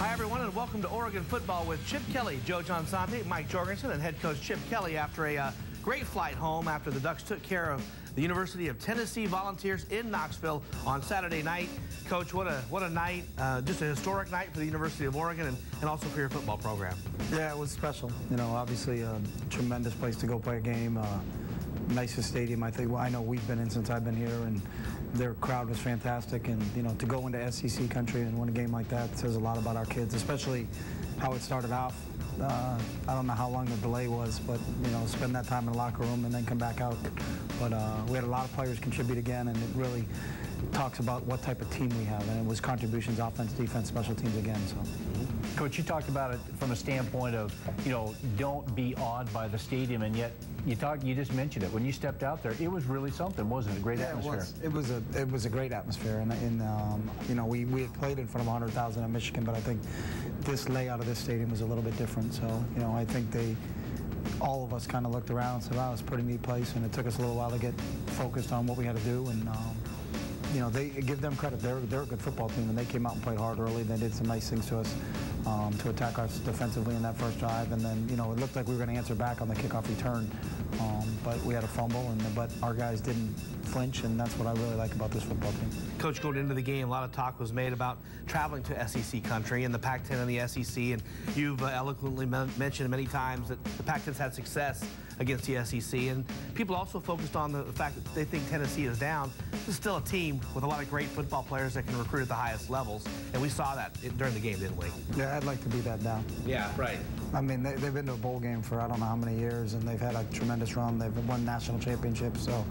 Hi, everyone, and welcome to Oregon Football with Chip Kelly, Joe Johnsante, Mike Jorgensen, and head coach Chip Kelly after a great flight home after the Ducks took care of the University of Tennessee Volunteers in Knoxville on Saturday night. Coach, what a night, just a historic night for the University of Oregon and also for your football program. Yeah, it was special. You know, obviously a tremendous place to go play a game. Nicest stadium, I think. Well, I know we've been in since I've been here, and their crowd was fantastic. And, you know, to go into SEC country and win a game like that says a lot about our kids, especially how it started off. I don't know how long the delay was, but, you know, spend that time in the locker room and then come back out. But we had a lot of players contribute again, and it really talks about what type of team we have. And it was contributions, offense, defense, special teams again. So. Coach, you talked about it from a standpoint of, you know, don't be awed by the stadium, and yet you just mentioned it. When you stepped out there, it was really something, wasn't it? A great atmosphere. It was a great atmosphere, and you know, we had played in front of 100,000 in Michigan, but I think this layout of this stadium was a little bit different. So, you know, I think all of us kind of looked around and said, wow, it's a pretty neat place, and it took us a little while to get focused on what we had to do. And you know, they give them credit. They're a good football team, and they came out and played hard early. They did some nice things to us to attack us defensively in that first drive, and then, you know, it looked like we were going to answer back on the kickoff return, but we had a fumble, but our guys didn't flinch, and that's what I really like about this football team. Coach, going into the game, a lot of talk was made about traveling to SEC country and the Pac-10 and the SEC, and you've eloquently mentioned many times that the Pac-10's had success against the SEC, and people also focused on the fact that they think Tennessee is down. This is still a team with a lot of great football players that can recruit at the highest levels, and we saw that during the game, didn't we? Yeah, I'd like to be that down. Yeah, right. I mean, they've been to a bowl game for I don't know how many years, and they've had a tremendous run. They've won national championships, so,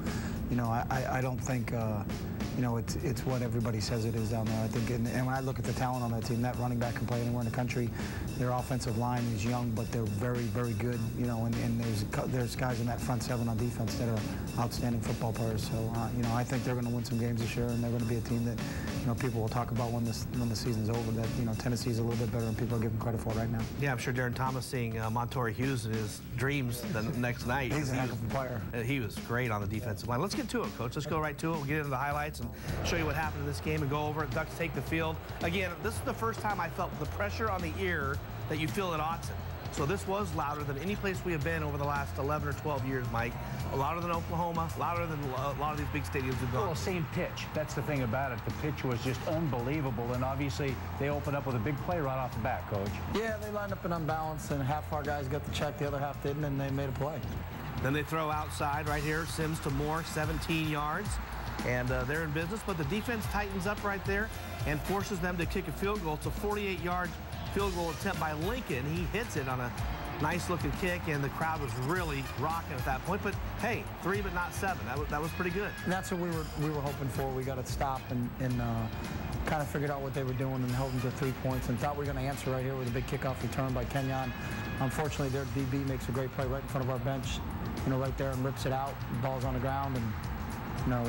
you know, I don't think, you know, it's what everybody says it is down there. I think, and when I look at the talent on that team, that running back can play anywhere in the country. Their offensive line is young, but they're very, very good. You know, and there's guys in that front seven on defense that are outstanding football players. So, you know, I think they're going to win some games this year, and they're going to be a team that, you know, people will talk about when the season's over. That, you know, Tennessee's a little bit better than people are giving credit for right now. Yeah, I'm sure Darren Thomas seeing Montorie Hughes in his dreams the next night. He's a heck of a player. He was great on the defensive line. Let's get to it, Coach. Let's go right to it. We'll get into the highlights and show you what happened in this game and go over it. Ducks take the field. Again, this is the first time I felt the pressure on the ear that you feel at Autzen. So this was louder than any place we have been over the last 11 or 12 years, Mike. Louder than Oklahoma, louder than a lot of these big stadiums have gone. Well, same pitch. That's the thing about it. The pitch was just unbelievable, and obviously they opened up with a big play right off the bat, Coach. Yeah, they lined up in unbalanced, and half our guys got the check, the other half didn't, and they made a play. Then they throw outside right here, Sims to Moore, 17 yards, and they're in business, but the defense tightens up right there and forces them to kick a field goal. It's a 48-yard field goal attempt by Lincoln. He hits it on a nice-looking kick, and the crowd was really rocking at that point. But hey, 3 but not 7. That was pretty good. And that's what we were hoping for. We got to stop and kind of figured out what they were doing and held them to 3 points, and thought we were going to answer right here with a big kickoff return by Kenyon. Unfortunately, their DB makes a great play right in front of our bench, you know, right there, and rips it out. The ball's on the ground, and no,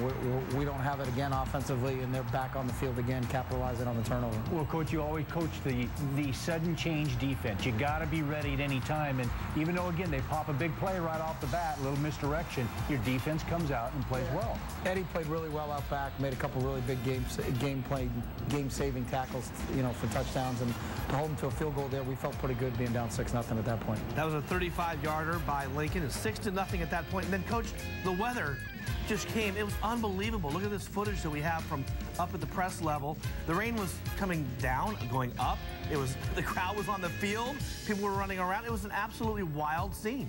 we don't have it again offensively, and they're back on the field again, capitalizing on the turnover. Well, Coach, you always coach the sudden change defense. You got to be ready at any time, and even though, again, they pop a big play right off the bat, a little misdirection, your defense comes out and plays well. Eddie played really well out back, made a couple really big game-saving tackles, you know, for touchdowns, and to hold them to a field goal there, we felt pretty good being down 6-0 at that point. That was a 35-yarder by Lincoln. It's 6-0 at that point, and then, Coach, the weather just came. It was unbelievable. Look at this footage that we have from up at the press level. The rain was coming down, going up. The crowd was on the field. People were running around. It was an absolutely wild scene.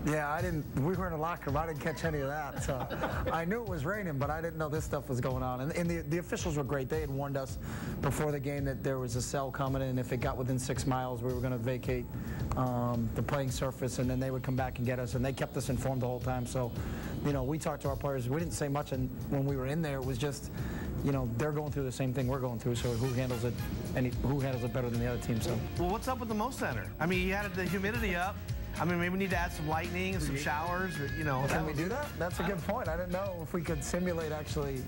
Yeah, we were in a locker room. I didn't catch any of that. So I knew it was raining, but I didn't know this stuff was going on. And the officials were great. They had warned us before the game that there was a cell coming, and if it got within 6 miles, we were going to vacate the playing surface, and then they would come back and get us. And they kept us informed the whole time. So, you know, we talked to our players. We didn't say much when we were in there. It was just, you know, they're going through the same thing we're going through. So who handles it? And who handles it better than the other team? So. Well, what's up with the Mo Center? I mean, you had the humidity up. I mean, maybe we need to add some lightning and some showers, you know. Can we do that? That's a good point. I didn't know if we could simulate actually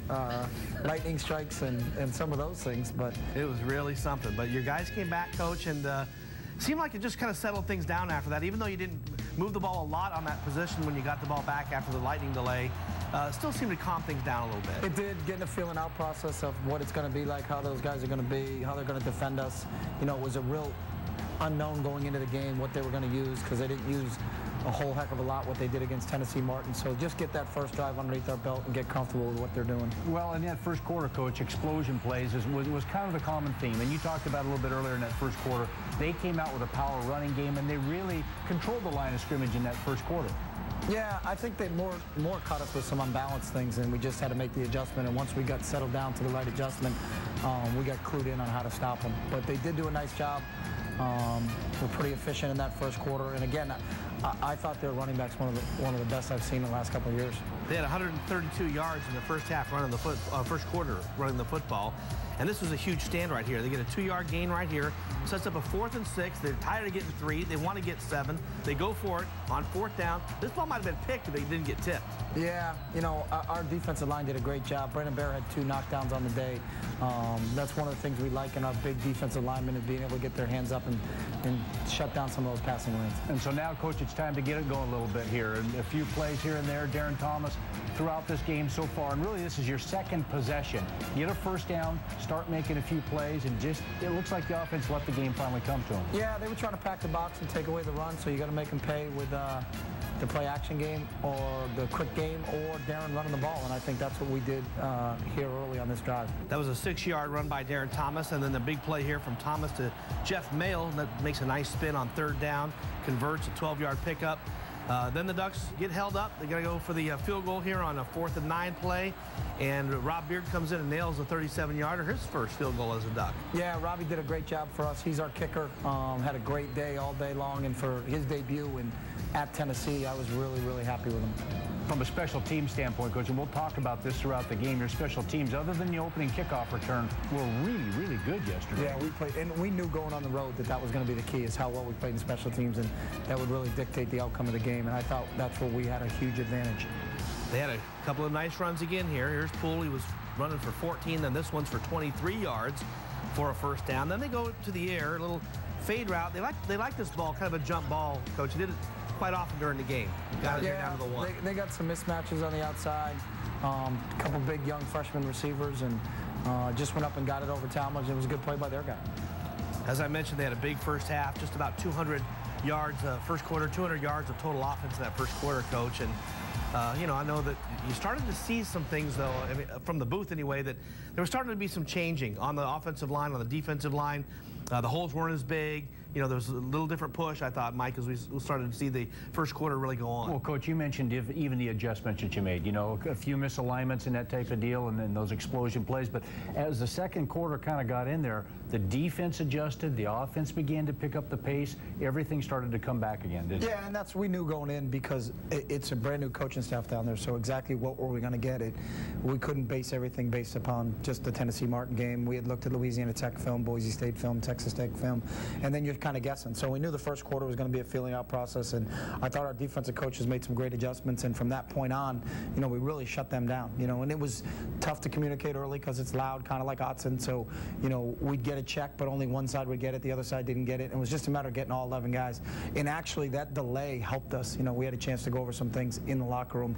lightning strikes and some of those things, but it was really something. But your guys came back, Coach, and seemed like it just kind of settled things down after that. Even though you didn't move the ball a lot on that position when you got the ball back after the lightning delay, still seemed to calm things down a little bit. It did, getting a feeling out process of what it's going to be like, how those guys are going to be, how they're going to defend us. You know, it was a real unknown going into the game what they were going to use, because they didn't use a whole heck of a lot what they did against Tennessee Martin. So just get that first drive underneath our belt and get comfortable with what they're doing. Well, in that first quarter, Coach, explosion plays was kind of the common theme. And you talked about it a little bit earlier in that first quarter. They came out with a power running game, and they really controlled the line of scrimmage in that first quarter. Yeah, I think they more caught us with some unbalanced things, and we just had to make the adjustment. And once we got settled down to the right adjustment, we got clued in on how to stop them. But they did do a nice job. We're pretty efficient in that first quarter. And again, I thought their running backs one of the best I've seen in the last couple of years. They had 132 yards in the first half running the first quarter running the football. And this was a huge stand right here. They get a 2-yard gain right here. Sets up a 4th and 6. They're tired of getting 3. They want to get 7. They go for it on 4th down. This ball might have been picked if they didn't get tipped. Yeah, you know, our defensive line did a great job. Brandon Bear had 2 knockdowns on the day. That's one of the things we like in our big defensive linemen, is being able to get their hands up and shut down some of those passing lanes. And so now, Coach, it's time to get it going a little bit here. And a few plays here and there. Darren Thomas throughout this game so far. And really, this is your second possession. Get a first down, start making a few plays, and just, it looks like the offense let the game finally come to them. Yeah, they were trying to pack the box and take away the run, so you got to make them pay with the play action game or the quick game or Darren running the ball, and I think that's what we did here early on this drive. That was a 6-yard run by Darren Thomas, and then the big play here from Thomas to Jeff Mail that makes a nice spin on 3rd down, converts a 12-yard pickup. Then the Ducks get held up. They got to go for the field goal here on a 4th and 9 play. And Rob Beard comes in and nails a 37-yarder, his first field goal as a Duck. Yeah, Robbie did a great job for us. He's our kicker. Had a great day all day long. And for his debut at Tennessee, I was really, really happy with him. From a special team standpoint, Coach, and we'll talk about this throughout the game, your special teams, other than the opening kickoff return, were really, really good yesterday. Yeah, we played, and we knew going on the road that was going to be the key, is how well we played in special teams, and that would really dictate the outcome of the game, and I thought that's where we had a huge advantage. They had a couple of nice runs again here. Here's Poole. He was running for 14, then this one's for 23 yards for a first down. Then they go to the air, a little fade route. They like this ball, kind of a jump ball, Coach. He did it quite often during the game. Got it there down to the 1. They got some mismatches on the outside. A couple big young freshman receivers, and just went up and got it over Talmadge. It was a good play by their guy. As I mentioned, they had a big first half, just about 200 yards first quarter, 200 yards of total offense in that first quarter, Coach. And you know, I know that you started to see some things, though, I mean, from the booth anyway, that there was starting to be some changing on the offensive line, on the defensive line. The holes weren't as big. You know, there was a little different push, I thought, Mike, as we started to see the first quarter really go on. Well, Coach, you mentioned even the adjustments that you made, you know, a few misalignments and that type of deal, and then those explosion plays. But as the second quarter kind of got in there, the defense adjusted, the offense began to pick up the pace, everything started to come back again, didn't it? Yeah, and that's we knew going in, because it's a brand new coaching staff down there, so exactly what were we going to get it. We couldn't base everything based upon just the Tennessee Martin game. We had looked at Louisiana Tech film, Boise State film, Texas Tech film, and then you're kind of guessing. So we knew the first quarter was going to be a feeling out process, and I thought our defensive coaches made some great adjustments, and from that point on, you know, we really shut them down, you know, and it was tough to communicate early because it's loud, kind of like Autzen. So, you know, we'd get a check, but only one side would get it, the other side didn't get it, and it was just a matter of getting all 11 guys. And actually, that delay helped us. You know, we had a chance to go over some things in the locker room.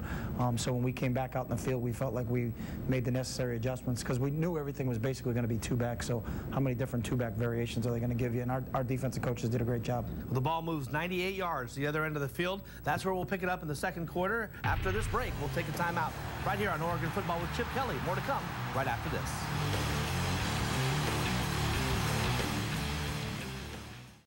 So when we came back out in the field, we felt like we made the necessary adjustments, because we knew everything was basically going to be 2-back. So how many different 2-back variations are they going to give you? And our defensive coaches did a great job. Well, the ball moves 98 yards to the other end of the field. That's where we'll pick it up in the second quarter. After this break, we'll take a timeout right here on Oregon Football with Chip Kelly. More to come right after this.